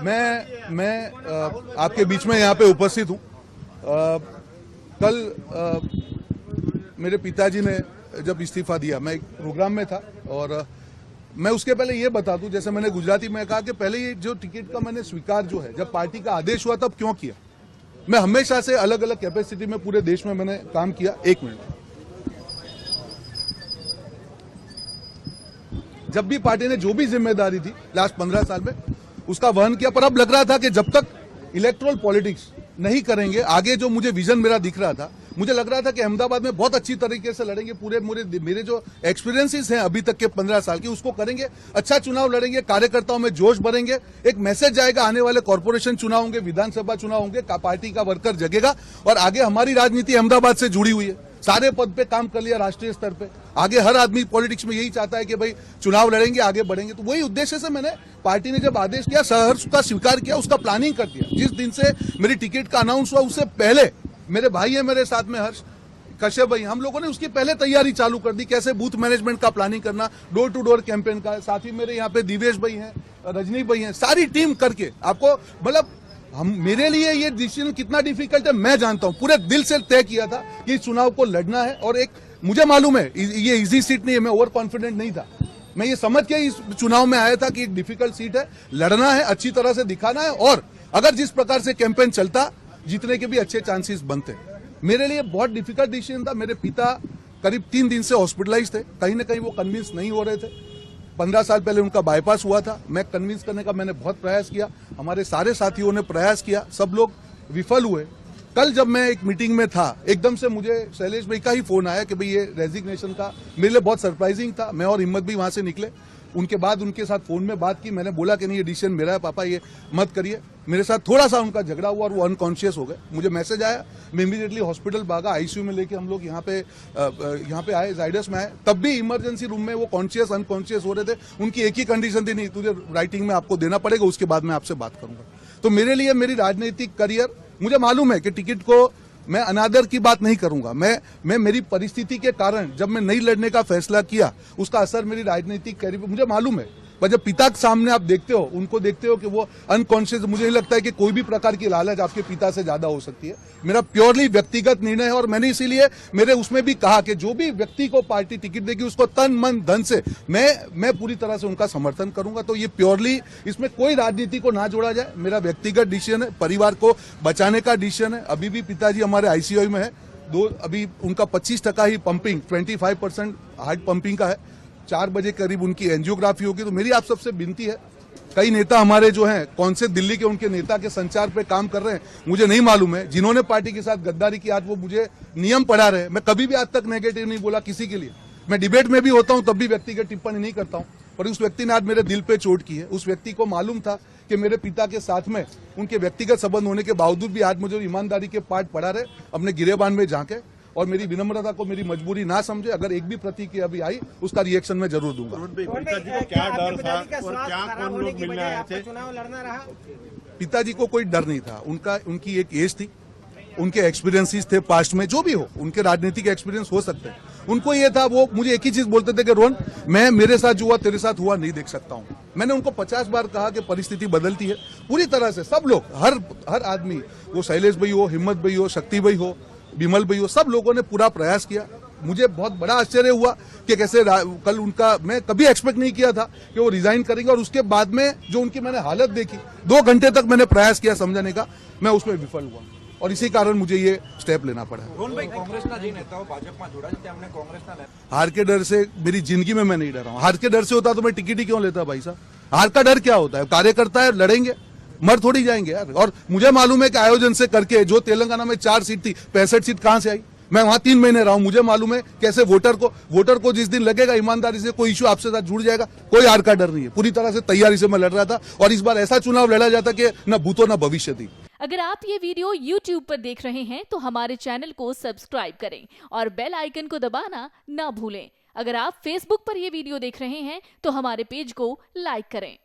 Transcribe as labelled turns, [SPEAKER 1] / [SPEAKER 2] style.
[SPEAKER 1] मैं आपके बीच में यहाँ पे उपस्थित हूँ। कल मेरे पिताजी ने जब इस्तीफा दिया, मैं एक प्रोग्राम में था और मैं उसके पहले ये बता दूं, जैसे मैंने गुजराती में कहा कि पहले ये जो टिकट का मैंने स्वीकार जो है, जब पार्टी का आदेश हुआ तब क्यों किया। मैं हमेशा से अलग अलग कैपेसिटी में पूरे देश में मैंने काम किया। एक मिनट, जब भी पार्टी ने जो भी जिम्मेदारी थी लास्ट 15 साल में उसका वहन किया, पर अब लग रहा था कि जब तक इलेक्टोरल पॉलिटिक्स नहीं करेंगे, आगे जो मुझे विजन मेरा दिख रहा था, मुझे लग रहा था कि अहमदाबाद में बहुत अच्छी तरीके से लड़ेंगे, पूरे मेरे जो एक्सपीरियंसेस हैं अभी तक के 15 साल की, उसको करेंगे, अच्छा चुनाव लड़ेंगे, कार्यकर्ताओं में जोश भरेंगे, एक मैसेज जाएगा, आने वाले कॉर्पोरेशन चुनाव होंगे, विधानसभा चुनाव होंगे, पार्टी का वर्कर जगेगा और आगे हमारी राजनीति अहमदाबाद से जुड़ी हुई है। सारे पद पे काम कर लिया राष्ट्रीय स्तर पे, आगे हर आदमी पॉलिटिक्स में यही चाहता है कि भाई चुनाव लड़ेंगे, आगे बढ़ेंगे। तो वही उद्देश्य से मैंने पार्टी ने जब आदेश किया, सहर्ष का स्वीकार किया, उसका प्लानिंग कर दिया। जिस दिन से मेरी टिकट का अनाउंस हुआ उससे पहले मेरे भाई है मेरे साथ में, हर्ष कश्यप भाई, हम लोगों ने उसकी पहले तैयारी चालू कर दी, कैसे बूथ मैनेजमेंट का प्लानिंग करना, डोर टू डोर कैंपेन का। साथ ही मेरे यहाँ पे दिवेश भाई हैं, रजनी भाई हैं, सारी टीम करके आपको मतलब मेरे लिए ये डिसीजन कितना डिफिकल्ट है मैं जानता हूं। पूरे दिल से तय किया था कि इस चुनाव को लड़ना है और एक मुझे मालूम है ये इजी सीट नहीं है, मैं ओवर कॉन्फिडेंट नहीं था। मैं ये समझ के इस चुनाव में आया था कि एक डिफिकल्ट सीट है, लड़ना है, अच्छी तरह से दिखाना है और अगर जिस प्रकार से कैंपेन चलता जीतने के भी अच्छे चांसेस बनते। मेरे लिए बहुत डिफिकल्ट डिसीजन था। मेरे पिता करीब 3 दिन से हॉस्पिटलाइज थे, कहीं ना कहीं वो कन्विंस नहीं हो रहे थे। 15 साल पहले उनका बाईपास हुआ था, मैं कन्विंस करने का मैंने बहुत प्रयास किया, हमारे सारे साथियों ने प्रयास किया, सब लोग विफल हुए। कल जब मैं एक मीटिंग में था, एकदम से मुझे शैलेश भाई का ही फोन आया कि भाई ये रेजिग्नेशन का, मेरे लिए बहुत सरप्राइजिंग था। मैं और हिम्मत भी वहां से निकले, उनके बाद उनके साथ फोन में बात की, मैंने बोला कि नहीं ये डिसीजन मेरा है पापा, ये मत करिए। मेरे साथ थोड़ा सा उनका झगड़ा हुआ और वो अनकॉन्शियस हो गए। मुझे मैसेज आया, मैं इमीडिएटली हॉस्पिटल भागा, आईसीयू में लेके हम लोग यहाँ पे आए, जाइडस में आए। तब भी इमरजेंसी रूम में वो कॉन्शियस अनकॉन्शियस हो रहे थे। उनकी एक ही कंडीशन थी, नहीं तुझे राइटिंग में आपको देना पड़ेगा, उसके बाद मैं आपसे बात करूंगा। तो मेरे लिए मेरी राजनीतिक करियर, मुझे मालूम है कि टिकट को मैं अनादर की बात नहीं करूंगा। मैं मेरी परिस्थिति के कारण जब मैं नहीं लड़ने का फैसला किया, उसका असर मेरी राजनीतिक करियर पर मुझे मालूम है। पर जब पिता के सामने आप देखते हो, उनको देखते हो कि वो अनकॉन्शियस, मुझे नहीं लगता है कि कोई भी प्रकार की लालच आपके पिता से ज्यादा हो सकती है। मेरा प्योरली व्यक्तिगत निर्णय है और मैंने इसीलिए मेरे उसमें भी कहा कि जो भी व्यक्ति को पार्टी टिकट देगी उसको तन मन धन से मैं पूरी तरह से उनका समर्थन करूंगा। तो ये प्योरली, इसमें कोई राजनीति को ना जोड़ा जाए, मेरा व्यक्तिगत डिसीजन है, परिवार को बचाने का डिसीजन है। अभी भी पिताजी हमारे आईसीयू में है, अभी उनका 25% ही पंपिंग, 25% हार्ट पंपिंग का है। 4 बजे करीब उनकी एंजियोग्राफी होगी। तो मेरी आप सबसे विनती है, कई नेता हमारे जो हैं, कौन से दिल्ली के उनके नेता के संचार पे काम कर रहे हैं मुझे नहीं मालूम है, जिन्होंने पार्टी के साथ गद्दारी की, आज वो मुझे नियम पढ़ा रहे हैं। मैं कभी भी आज तक नेगेटिव नहीं बोला किसी के लिए, मैं डिबेट में भी होता हूं तब भी व्यक्तिगत टिप्पणी नहीं करता हूं। पर उस व्यक्ति ने आज मेरे दिल पे चोट की है। उस व्यक्ति को मालूम था कि मेरे पिता के साथ में उनके व्यक्तिगत संबंध होने के बावजूद भी आज मुझे ईमानदारी के पाठ पढ़ा रहे, अपने गिरेबान में झांके और मेरी विनम्रता को मेरी मजबूरी ना समझे। अगर एक भी प्रतिक्रिया अभी आई उसका रिएक्शन मैं जरूर दूंगा।
[SPEAKER 2] पिताजी को क्या डर था और क्या कौन लोग मिलने आए थे?
[SPEAKER 3] चुनाव लड़ना रहा।
[SPEAKER 1] पिताजी को कोई डर नहीं था, उनकी एक एज थी, उनके एक्सपीरियंसेस थे पास्ट में, जो भी हो उनके राजनीतिक एक्सपीरियंस हो सकते हैं। उनको ये था, वो मुझे एक ही चीज बोलते थे कि रोहन, मैं मेरे साथ जो हुआ तेरे साथ हुआ नहीं देख सकता हूं। मैंने उनको 50 बार कहा कि परिस्थिति बदलती है पूरी तरह से। सब लोग, हर आदमी, वो शैलेश भाई हो, हिम्मत भाई हो, शक्ति भाई हो, विमल भाई हो, सब लोगों ने पूरा प्रयास किया। मुझे बहुत बड़ा आश्चर्य हुआ कि कैसे कल उनका, मैं कभी एक्सपेक्ट नहीं किया था कि वो रिजाइन करेंगे और उसके बाद में जो उनकी मैंने हालत देखी, 2 घंटे तक मैंने प्रयास किया समझाने का, मैं उसमें विफल हुआ और इसी कारण मुझे ये स्टेप लेना पड़ा। हार के डर से मेरी जिंदगी में मैं नहीं डरा हूं। हार के डर से होता तो मैं टिकट ही क्यों लेता भाई साहब? हार का डर क्या होता है? कार्यकर्ता है, लड़ेंगे, मर थोड़ी जाएंगे यार। और मुझे मालूम है कि आयोजन से करके जो तेलंगाना में 4 सीट थी, 65 सीट कहां से आई? मैं वहां 3 महीने रहा हूं, मुझे मालूम है कैसे वोटर को जिस दिन लगेगा ईमानदारी से कोई इश्यू आपसे साथ जुड़ जाएगा, कोई हार का डर नहीं है। पूरी तरह से तैयारी से मैं लड़ रहा था और इस बार ऐसा चुनाव लड़ा जाता कि न भूतो न भविष्य थी।
[SPEAKER 4] अगर आप ये वीडियो YouTube पर देख रहे हैं तो हमारे चैनल को सब्सक्राइब करें और बेल आइकन को दबाना ना भूलें। अगर आप Facebook पर ये वीडियो देख रहे हैं तो हमारे पेज को लाइक करें।